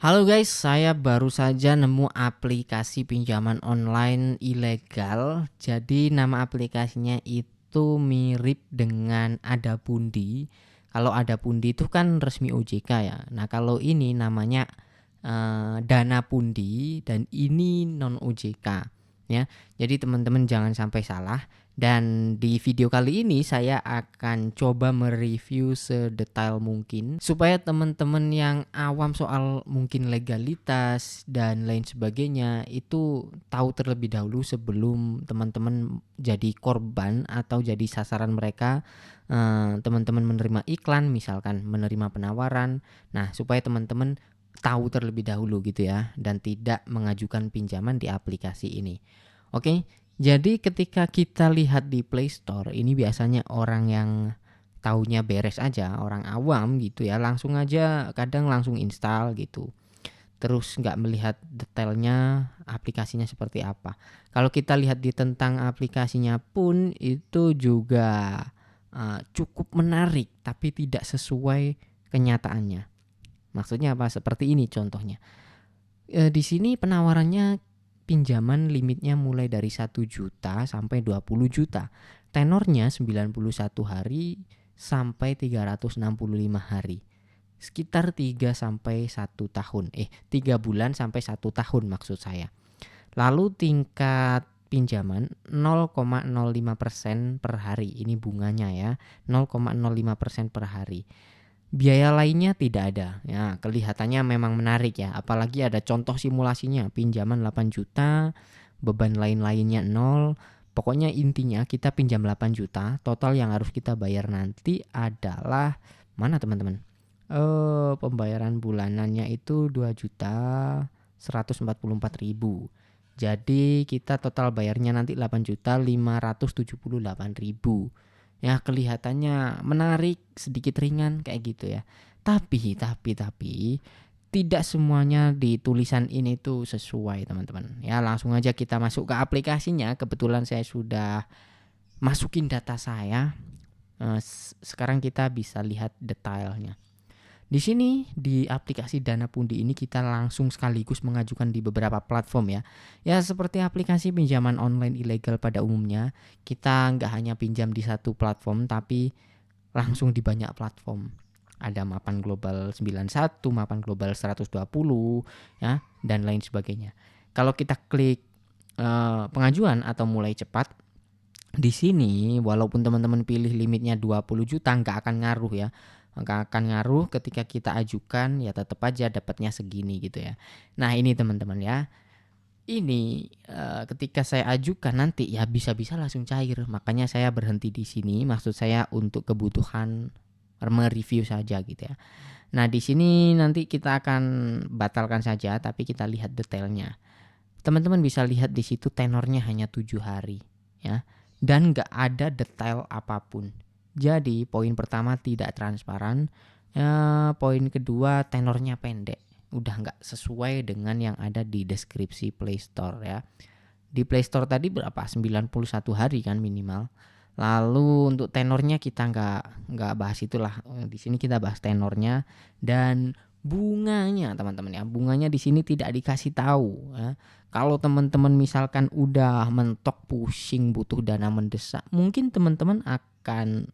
Halo guys, saya baru saja nemu aplikasi pinjaman online ilegal. Jadi nama aplikasinya itu mirip dengan Adapundi. Kalau Adapundi itu kan resmi OJK ya. Nah kalau ini namanya Dana Pundi dan ini non OJK ya. Jadi teman-teman jangan sampai salah. Dan di video kali ini saya akan coba mereview sedetail mungkin supaya teman-teman yang awam soal mungkin legalitas dan lain sebagainya itu tahu terlebih dahulu sebelum teman-teman jadi korban atau jadi sasaran mereka. Teman-teman menerima iklan misalkan menerima penawaran. Nah, supaya teman-teman tahu terlebih dahulu gitu ya dan tidak mengajukan pinjaman di aplikasi ini. Oke. Jadi ketika kita lihat di Play Store ini biasanya orang yang taunya beres aja, orang awam gitu ya, langsung aja kadang langsung install gitu. Terus nggak melihat detailnya aplikasinya seperti apa. Kalau kita lihat di tentang aplikasinya pun itu juga cukup menarik tapi tidak sesuai kenyataannya. Maksudnya apa? Seperti ini contohnya. Di sini penawarannya pinjaman limitnya mulai dari 1 juta sampai 20 juta. Tenornya 91 hari sampai 365 hari. Sekitar 3 sampai 1 tahun. 3 bulan sampai 1 tahun maksud saya. Lalu tingkat pinjaman 0,05% per hari. Ini bunganya ya. 0,05% per hari. Biaya lainnya tidak ada. Ya, kelihatannya memang menarik ya. Apalagi ada contoh simulasinya, pinjaman 8 juta, beban lain-lainnya 0. Pokoknya intinya kita pinjam 8 juta, total yang harus kita bayar nanti adalah mana teman-teman? Pembayaran bulanannya itu 2.144.000. Jadi kita total bayarnya nanti 8.578.000. Ya kelihatannya menarik, sedikit ringan kayak gitu ya. Tapi tidak semuanya di tulisan ini tuh sesuai teman-teman. Ya langsung aja kita masuk ke aplikasinya. Kebetulan saya sudah masukin data saya. Sekarang kita bisa lihat detailnya. Di sini di aplikasi Dana Pundi ini kita langsung sekaligus mengajukan di beberapa platform ya. Ya seperti aplikasi pinjaman online ilegal pada umumnya, kita nggak hanya pinjam di satu platform tapi langsung di banyak platform. Ada Mapan Global 91, Mapan Global 120 ya dan lain sebagainya. Kalau kita klik pengajuan atau mulai cepat di sini walaupun teman-teman pilih limitnya 20 juta nggak akan ngaruh ya. Nggak akan ngaruh ketika kita ajukan ya tetap aja dapatnya segini gitu ya. Nah ini teman-teman ya. Ini ketika saya ajukan nanti ya bisa-bisa langsung cair. Makanya saya berhenti di sini. Maksud saya untuk kebutuhan mereview saja gitu ya. Nah di sini nanti kita akan batalkan saja tapi kita lihat detailnya. Teman-teman bisa lihat di situ tenornya hanya 7 hari ya. Dan nggak ada detail apapun. Jadi poin pertama tidak transparan, poin kedua tenornya pendek, udah nggak sesuai dengan yang ada di deskripsi Play Store ya. Di Play Store tadi berapa? 91 hari kan minimal. Lalu untuk tenornya kita nggak bahas itulah. Di sini kita bahas tenornya dan bunganya teman-teman ya. Bunganya di sini tidak dikasih tahu ya. Kalau teman-teman misalkan udah mentok pusing butuh dana mendesak, mungkin teman-teman akan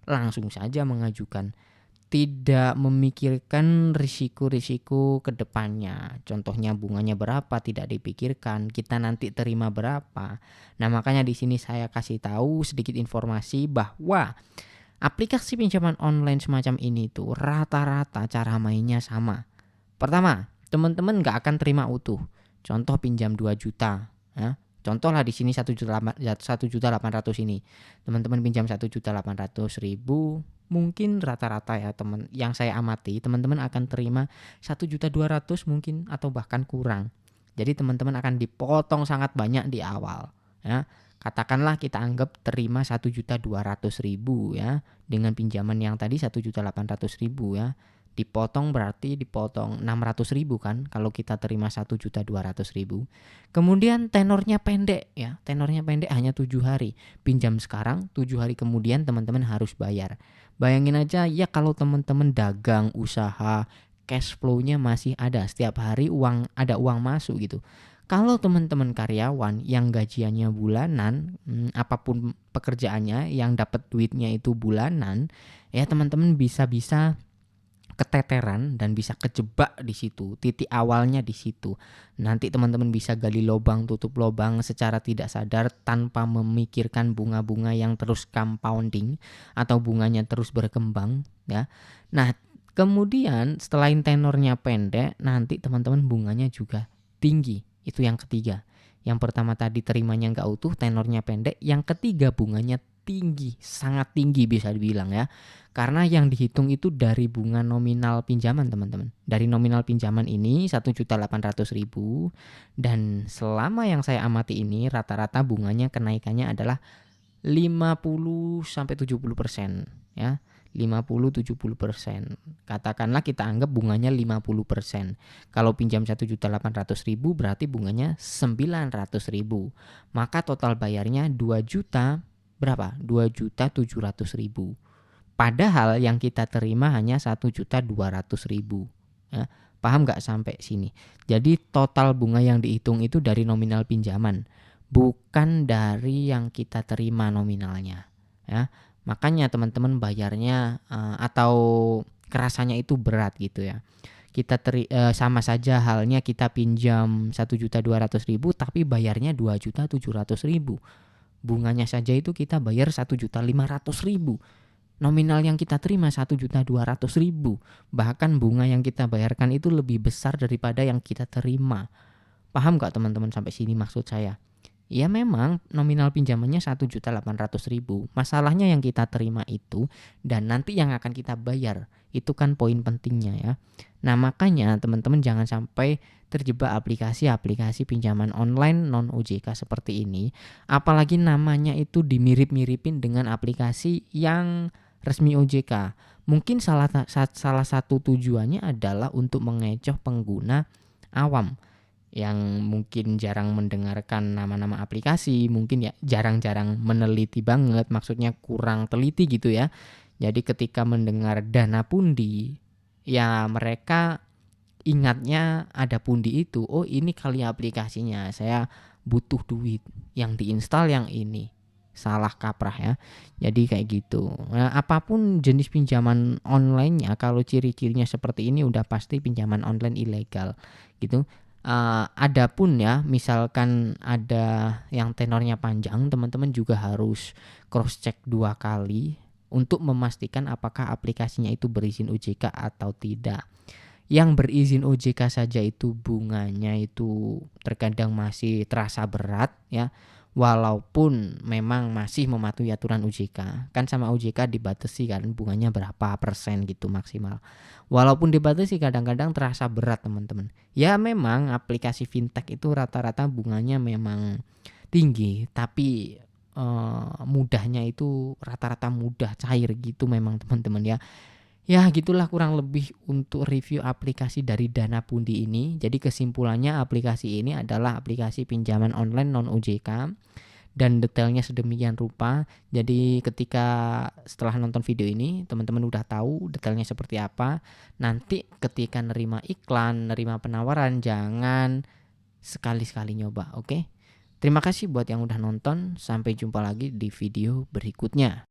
langsung saja mengajukan, tidak memikirkan risiko-risiko ke depannya. Contohnya bunganya berapa tidak dipikirkan, kita nanti terima berapa. Nah, makanya di sini saya kasih tahu sedikit informasi bahwa aplikasi pinjaman online semacam ini tuh rata-rata cara mainnya sama. Pertama, teman-teman nggak akan terima utuh. Contoh pinjam 2 juta, ya. Contoh lah di sini 1.800.000 ini. Teman-teman pinjam 1.800.000, mungkin rata-rata ya teman yang saya amati, teman-teman akan terima 1.200.000 mungkin atau bahkan kurang. Jadi teman-teman akan dipotong sangat banyak di awal, ya. Katakanlah kita anggap terima 1.200.000 ya dengan pinjaman yang tadi 1.800.000 ya. Dipotong berarti dipotong 600.000 kan kalau kita terima 1.200.000. Kemudian tenornya pendek ya. Tenornya pendek hanya 7 hari. Pinjam sekarang 7 hari kemudian teman-teman harus bayar. Bayangin aja ya kalau teman-teman dagang, usaha cash flow-nya masih ada, setiap hari ada uang masuk gitu. Kalau teman-teman karyawan yang gajiannya bulanan, apapun pekerjaannya yang dapat duitnya itu bulanan, ya teman-teman bisa keteteran dan bisa kejebak di situ. Titik awalnya di situ. Nanti teman-teman bisa gali lubang, tutup lubang secara tidak sadar tanpa memikirkan bunga-bunga yang terus compounding atau bunganya terus berkembang, ya. Nah, kemudian selain tenornya pendek, nanti teman-teman bunganya juga tinggi. Itu yang ketiga. Yang pertama tadi terimanya nggak utuh, tenornya pendek. Yang ketiga bunganya tinggi, sangat tinggi bisa dibilang ya. Karena yang dihitung itu dari bunga nominal pinjaman teman-teman. Dari nominal pinjaman ini 1.800.000 dan selama yang saya amati ini rata-rata bunganya kenaikannya adalah 50 sampai 70% ya. 50-70%. Katakanlah kita anggap bunganya 50%. Kalau pinjam 1.800.000 berarti bunganya 900.000. Maka total bayarnya 2 juta berapa? 2.700.000. Padahal yang kita terima hanya 1.200.000. Ya, paham nggak sampai sini? Jadi total bunga yang dihitung itu dari nominal pinjaman, bukan dari yang kita terima nominalnya. Ya, makanya teman-teman bayarnya atau kerasanya itu berat gitu ya. Sama saja halnya kita pinjam 1.200.000 tapi bayarnya 2.700.000. Bunganya saja itu kita bayar 1.500.000. Nominal yang kita terima 1.200.000. Bahkan bunga yang kita bayarkan itu lebih besar daripada yang kita terima. Paham gak teman-teman sampai sini maksud saya? Ya memang nominal pinjamannya 1.800.000. Masalahnya yang kita terima itu dan nanti yang akan kita bayar. Itu kan poin pentingnya ya. Nah makanya teman-teman jangan sampai terjebak aplikasi-aplikasi pinjaman online non OJK seperti ini. Apalagi namanya itu dimirip-miripin dengan aplikasi yang resmi OJK. Mungkin salah satu tujuannya adalah untuk mengecoh pengguna awam yang mungkin jarang mendengarkan nama-nama aplikasi, mungkin ya jarang-jarang meneliti banget, maksudnya kurang teliti gitu ya. Jadi ketika mendengar dana pundi, ya mereka ingatnya ada pundi itu, oh ini kali aplikasinya, saya butuh duit, yang diinstal yang ini. Salah kaprah ya. Jadi kayak gitu. Nah, apapun jenis pinjaman online-nya kalau ciri-cirinya seperti ini udah pasti pinjaman online ilegal gitu. Adapun ya misalkan ada yang tenornya panjang, teman-teman juga harus cross check 2 kali untuk memastikan apakah aplikasinya itu berizin OJK atau tidak. Yang berizin OJK saja itu bunganya itu terkadang masih terasa berat ya. Walaupun memang masih mematuhi aturan OJK. Kan sama OJK dibatasi kan bunganya berapa persen gitu maksimal. Walaupun dibatasi kadang-kadang terasa berat teman-teman. Ya memang aplikasi fintech itu rata-rata bunganya memang tinggi. Tapi mudahnya itu rata-rata mudah cair gitu memang teman-teman ya. Ya gitulah kurang lebih untuk review aplikasi dari Dana Pundi ini. Jadi kesimpulannya aplikasi ini adalah aplikasi pinjaman online non OJK dan detailnya sedemikian rupa. Jadi ketika setelah nonton video ini teman-teman udah tahu detailnya seperti apa. Nanti ketika nerima iklan, nerima penawaran jangan sekali-sekali nyoba, oke? Terima kasih buat yang udah nonton. Sampai jumpa lagi di video berikutnya.